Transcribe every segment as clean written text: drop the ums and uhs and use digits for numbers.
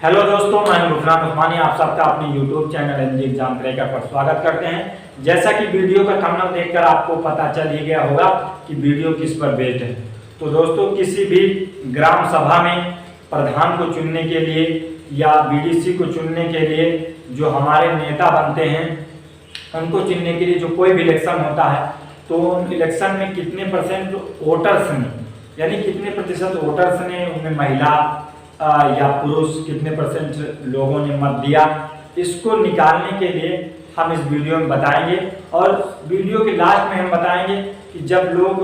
Hello दोस्तों, मैं गुफरान उस्मानी आप सबका अपने YouTube channel NG exam cracker पर स्वागत करते हैं। जैसा कि वीडियो का थंबनेल देखकर आपको पता चल ही गया होगा कि वीडियो किस पर बेस्ड है। तो दोस्तों, किसी भी ग्राम सभा में प्रधान को चुनने के लिए या बीडीसी को चुनने के लिए जो हमारे नेता बनते हैं उनको चुनने के लिए जो कोई भी इलेक्शन होता है तो इलेक्शन में कितने परसेंट वोटर्स ने, यानी कितने प्रतिशत वोटर्स ने, उनमें महिला या पुरुष कितने परसेंट लोगों ने मत दिया, इसको निकालने के लिए हम इस वीडियो में बताएंगे। और वीडियो के लास्ट में हम बताएंगे कि जब लोग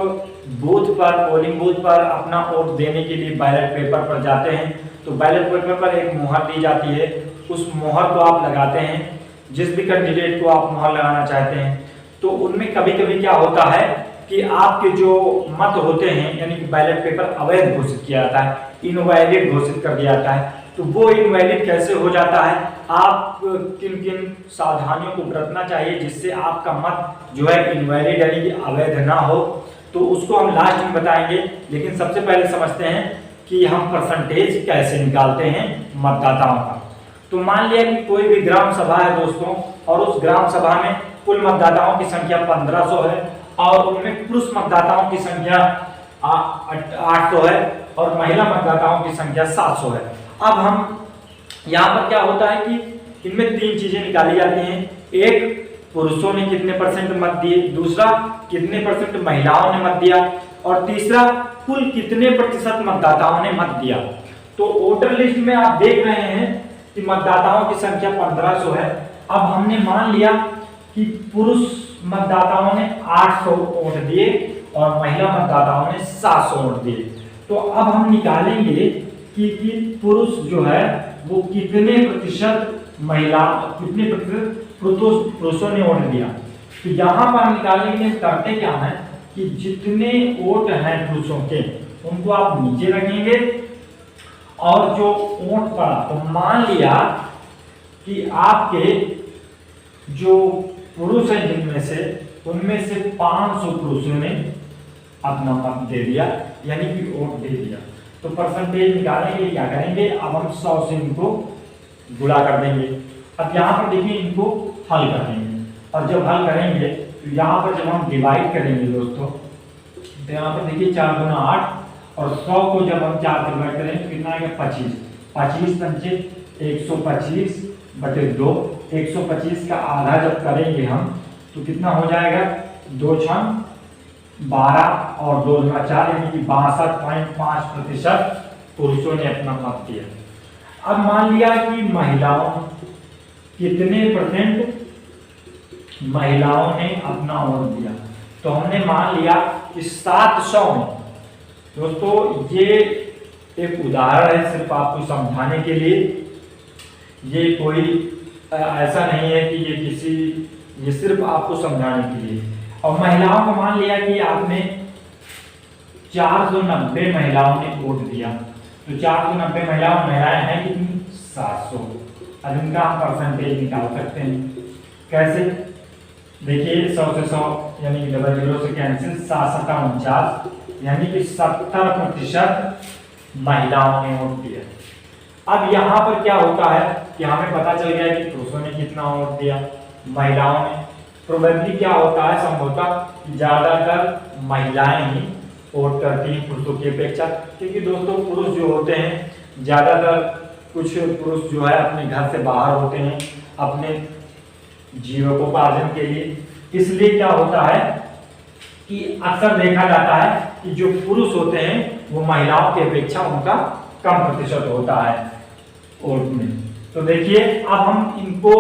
बूथ पर, पोलिंग बूथ पर अपना वोट देने के लिए बैलेट पेपर पर जाते हैं तो बैलेट पेपर पर एक मोहर दी जाती है। उस मोहर को आप लगाते हैं, जिस भी कैंडिडेट को आप मोहर लगाना चाहते हैं। तो उनमें कभी कभी क्या होता है कि आपके जो मत होते हैं, यानी कि बैलेट पेपर अवैध घोषित किया जाता है, इनवैलिड घोषित कर दिया जाता है। तो वो इनवैलिड कैसे हो जाता है, आप किन किन सावधानियों को बरतना चाहिए जिससे आपका मत जो है इनवैलिड यानी कि अवैध ना हो, तो उसको हम लास्ट में बताएंगे। लेकिन सबसे पहले समझते हैं कि हम परसेंटेज कैसे निकालते हैं मतदाताओं का। तो मान लिया कि कोई भी ग्राम सभा है दोस्तों, और उस ग्राम सभा में कुल मतदाताओं की संख्या 1500 है और उनमें पुरुष मतदाताओं की संख्या 800 है और महिला मतदाताओं की संख्या 700 है। अब हम यहाँ पर क्या होता है कि इनमें तीन चीजें निकाली जाती हैं। एक, पुरुषों ने कितने परसेंट मत दिए, दूसरा कितने परसेंट महिलाओं ने मत दिया, और तीसरा कुल कितने प्रतिशत मतदाताओं ने मत दिया। तो वोटर लिस्ट में आप देख रहे हैं कि मतदाताओं की संख्या 1500 है। अब हमने मान लिया कि पुरुष मतदाताओं ने 800 वोट दिए और महिला मतदाताओं ने 700 वोट दिए। तो अब हम निकालेंगे कि पुरुष जो है वो कितने प्रतिशत कितने प्रतिशत पुरुषों ने वोट दिया। तो यहाँ पर निकालेंगे, करते क्या है कि जितने वोट हैं पुरुषों के उनको आप नीचे रखेंगे और जो वोट पड़ा, तो मान लिया कि आपके जो पुरुष हैं जिनमें से, उनमें से 500 पुरुषों ने अपना मत दे दिया, यानी कि वोट दे दिया। तो परसेंटेज निकालने के लिए क्या करेंगे, अब हम 100 से इनको गुणा कर देंगे। अब यहाँ पर देखिए इनको हल करेंगे, और जब हल करेंगे तो यहाँ पर जब हम डिवाइड करेंगे दोस्तों, तो यहाँ पर देखिए 4 गुना 8 और 100 को जब हम 4 से डिवाइड करेंगे तो कितना आएगा 25। 25 पंचे 125 बटे 2, 125 का आधा जब करेंगे हम तो कितना हो जाएगा, 2 छंग 12 और 2 गुना 4, यानी कि 62.5% पुरुषों ने अपना मत दिया। अब मान लिया कि महिलाओं, कितने परसेंट महिलाओं ने अपना वोट दिया, तो हमने मान लिया कि 700 में। दोस्तों, ये एक उदाहरण है सिर्फ आपको समझाने के लिए, ये कोई ऐसा नहीं है कि ये सिर्फ आपको समझाने के लिए। और महिलाओं को मान लिया कि आपने 490 महिलाओं ने वोट दिया, तो 490 महिलाएं हैं कितनी, 700। अब इनका हम परसेंटेज निकाल सकते हैं। कैसे, देखिए 100 से 100 यानी कि 00 से कैंसिल, 7 यानी कि 70% महिलाओं ने वोट दिया। अब यहाँ पर क्या होता है कि हमें पता चल गया कि पुरुषों ने कितना वोट दिया, महिलाओं ने। प्रोबेबली क्या होता है, संभवतः ज्यादातर महिलाएं ही वोट करती हैं पुरुषों की अपेक्षा, क्योंकि दोस्तों पुरुष जो होते हैं ज्यादातर, कुछ पुरुष जो है अपने घर से बाहर होते हैं अपने जीविकोपार्जन के लिए। इसलिए क्या होता है कि अक्सर देखा जाता है कि जो पुरुष होते हैं वो महिलाओं की अपेक्षा उनका कम प्रतिशत होता है वोट में। तो देखिए अब हम इनको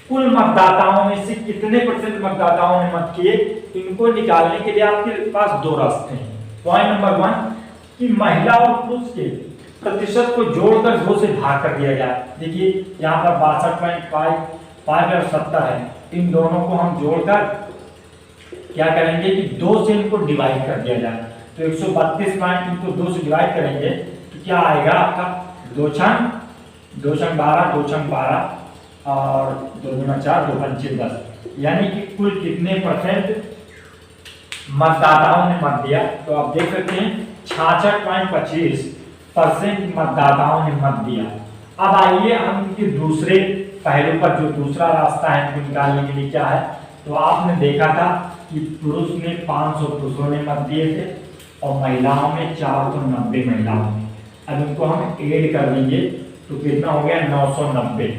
कुल मतदाताओं में से कितने परसेंट मतदाताओं ने मत किए, इनको निकालने के लिए आपके पास दो रास्ते हैं। पॉइंट नंबर 1 कि महिला और पुरुष के प्रतिशत को जोड़कर 2 से भाग कर दिया जाए। देखिए यहाँ पर 62.5 और 70 है, इन दोनों को हम जोड़कर क्या करेंगे कि 2 से इनको डिवाइड कर दिया जाए। तो 132 पॉइंट इनको 2 से डिवाइड करेंगे तो क्या आएगा आपका, 2 छंग 12, 2 छंग 12 और 2 गुना 4, 2 पंचे 10, यानी कि कुल कितने परसेंट मतदाताओं ने मत दिया। तो आप देख सकते हैं 66.25% मतदाताओं ने मत दिया। अब आइए हम इनके दूसरे पहलू पर, जो दूसरा रास्ता है इनको निकालने के लिए क्या है। तो आपने देखा था कि पुरुष में 500 पुरुषों ने मत दिए थे और महिलाओं में 490 महिलाओं ने। अब इनको हम ऐड कर देंगे तो कितना हो गया, 990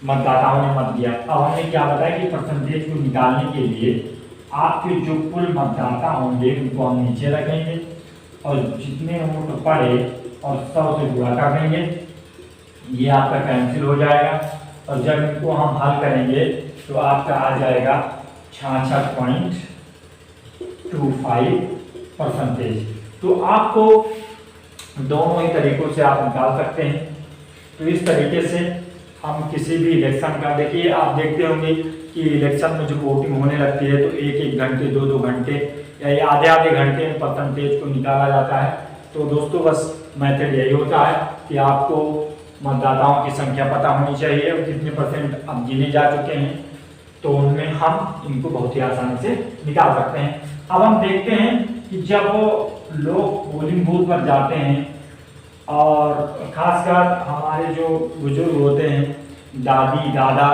मतदाताओं ने मत दिया। अब हमने क्या बताया कि परसेंटेज को निकालने के लिए आपके जो कुल मतदाता होंगे उनको हम नीचे रखेंगे और जितने वोट पड़े और 100 से गुणा कर देंगे, ये आपका कैंसिल हो जाएगा। और जब इनको हम हल करेंगे तो आपका आ जाएगा 66.25%। तो आपको दोनों ही तरीकों से आप निकाल सकते हैं। तो इस तरीके से हम किसी भी इलेक्शन का, देखिए आप देखते होंगे कि इलेक्शन में जो वोटिंग होने लगती है तो एक एक घंटे, दो दो घंटे या आधे आधे घंटे में परसेंटेज को निकाला जाता है। तो दोस्तों बस मेथड यही होता है कि आपको मतदाताओं की संख्या पता होनी चाहिए और कितने परसेंट अब गिने जा चुके हैं, तो उनमें हम इनको बहुत ही आसानी से निकाल सकते हैं। अब हम देखते हैं कि जब लोग पोलिंग बूथ पर जाते हैं और खासकर हमारे जो बुजुर्ग होते हैं, दादी दादा,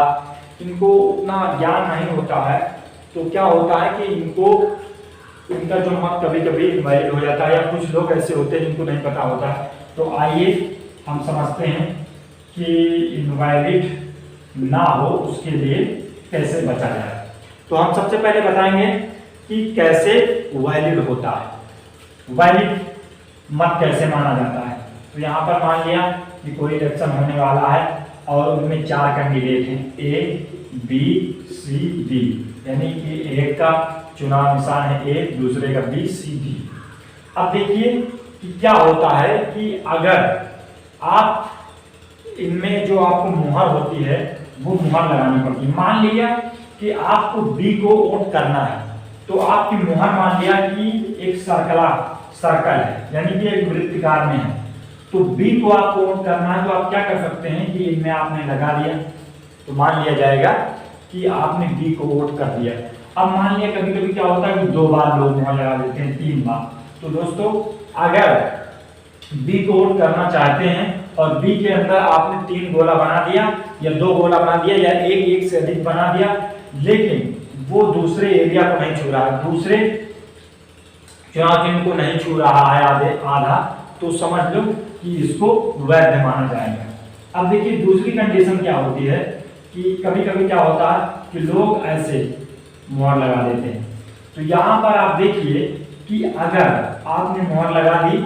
इनको उतना ज्ञान नहीं होता है, तो क्या होता है कि इनका जो मत कभी कभी इनवैलिड हो जाता है, या कुछ लोग ऐसे होते हैं जिनको नहीं पता होता है। तो आइए हम समझते हैं कि इनवैलिड ना हो उसके लिए कैसे बचा जाए। तो हम सबसे पहले बताएंगे कि कैसे वैलिड होता है, वैलिड मत कैसे माना जाता है। तो यहाँ पर मान लिया कि कोई इलेक्शन होने वाला है और उनमें 4 कैंडिडेट हैं, ए बी सी डी, यानी कि एक का चुनाव निशान है ए, दूसरे का बी सी डी। अब देखिए कि क्या होता है कि अगर आप इनमें जो आपको मुहर होती है वो मुहर लगानी पड़ती है। मान लिया कि आपको बी को वोट करना है, तो आपकी मुहर मान लिया कि एक सर्कल है, यानी कि एक वृत्तकार में है, तो बी को आपको वोट करना है। तो आप क्या कर सकते हैं कि इनमें आपने लगा दिया, तो मान लिया जाएगा कि आपने बी को वोट कर दिया। अब मान लिया कभी कभी क्या होता है कि 2 बार लोग मुहर लगा देते हैं, 3 बार। तो दोस्तों अगर बी को वोट करना चाहते हैं और बी के अंदर आपने 3 गोला बना दिया या 2 गोला बना दिया या एक से अधिक बना दिया, लेकिन वो दूसरे एरिया को नहीं छू रहा है, दूसरे चुनाव चिन्ह को नहीं छू रहा है आधा, तो समझ लो कि इसको वैध माना जाएगा। अब देखिए दूसरी कंडीशन क्या होती है कि कभी कभी क्या होता है कि लोग ऐसे मुहर लगा देते हैं। तो यहाँ पर आप देखिए कि अगर आपने मुहर लगा दी,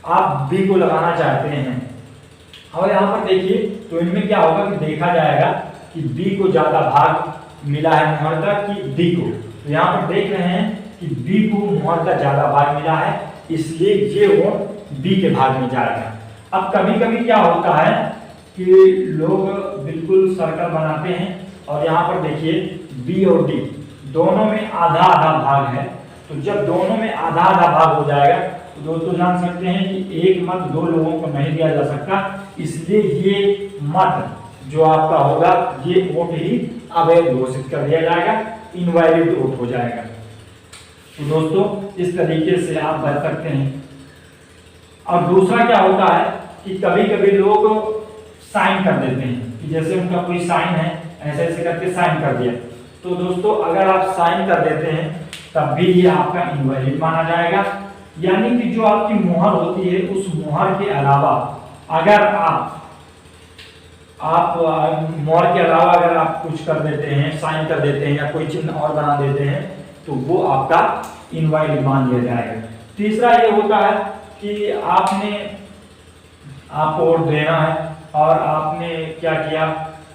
आप बी को लगाना चाहते हैं, और यहाँ पर देखिए तो इनमें क्या होगा कि देखा जाएगा कि बी को ज्यादा भाग मिला है मुहर का कि डी को। तो यहाँ पर देख रहे हैं कि बी को मुहर का ज्यादा भाग मिला है, इसलिए ये वोट बी के भाग में जाएगा। अब कभी कभी क्या होता है कि लोग बिल्कुल सर्कल बनाते हैं और यहाँ पर देखिए बी और डी दोनों में आधा आधा भाग है। तो जब दोनों में आधा आधा भाग हो जाएगा तो दोस्तों जान सकते हैं कि एक मत 2 लोगों को नहीं दिया जा सकता, इसलिए ये मत जो आपका होगा ये वोट ही अवैध घोषित कर दिया जाएगा, इनवैलिड वोट हो जाएगा। तो दोस्तों इस तरीके से आप बच सकते हैं। और दूसरा क्या होता है कि कभी कभी लोग साइन कर देते हैं कि जैसे उनका कोई साइन है, ऐसे ऐसे करके साइन कर दिया। तो दोस्तों अगर आप साइन कर देते हैं तब भी ये आपका इनवैलिड माना जाएगा, यानी कि जो आपकी मुहर होती है उस मुहर के अलावा अगर आप मुहर के अलावा अगर आप कुछ कर देते हैं, साइन कर देते हैं या कोई चिन्ह और बना देते हैं, तो वो आपका इनवैलिड मान लिया जाएगा। तीसरा ये होता है कि आपको वोट देना है और आपने क्या किया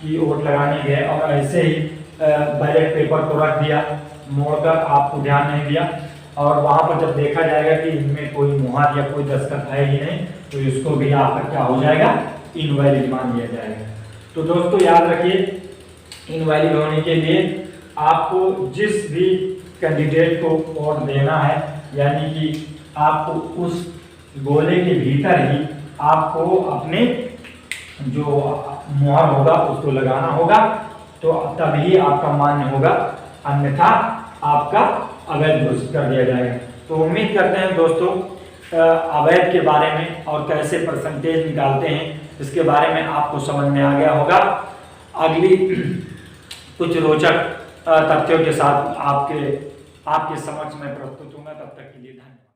कि वोट लगाने गए और ऐसे ही बैलेट पेपर को रख दिया मोड़कर, आपको ध्यान नहीं दिया, और वहां पर जब देखा जाएगा कि इनमें कोई मुहर या कोई दस्तखत है ही नहीं, तो इसको भी आपका क्या हो जाएगा, इनवैलिड मान लिया जाएगा। तो दोस्तों याद रखिए, इनवैलिड होने के लिए आपको जिस भी कैंडिडेट को वोट देना है, यानी कि आपको उस गोले के भीतर ही आपको अपने जो मुहर होगा उसको लगाना होगा, तो तभी आपका मान्य होगा, अन्यथा आपका अवैध घोषित कर दिया जाएगा। तो उम्मीद करते हैं दोस्तों अवैध के बारे में और कैसे परसेंटेज निकालते हैं इसके बारे में आपको समझ में आ गया होगा। अगली कुछ रोचक तथ्यों के साथ आपके समक्ष में प्रस्तुत हूँ। तब तक के लिए धन्यवाद।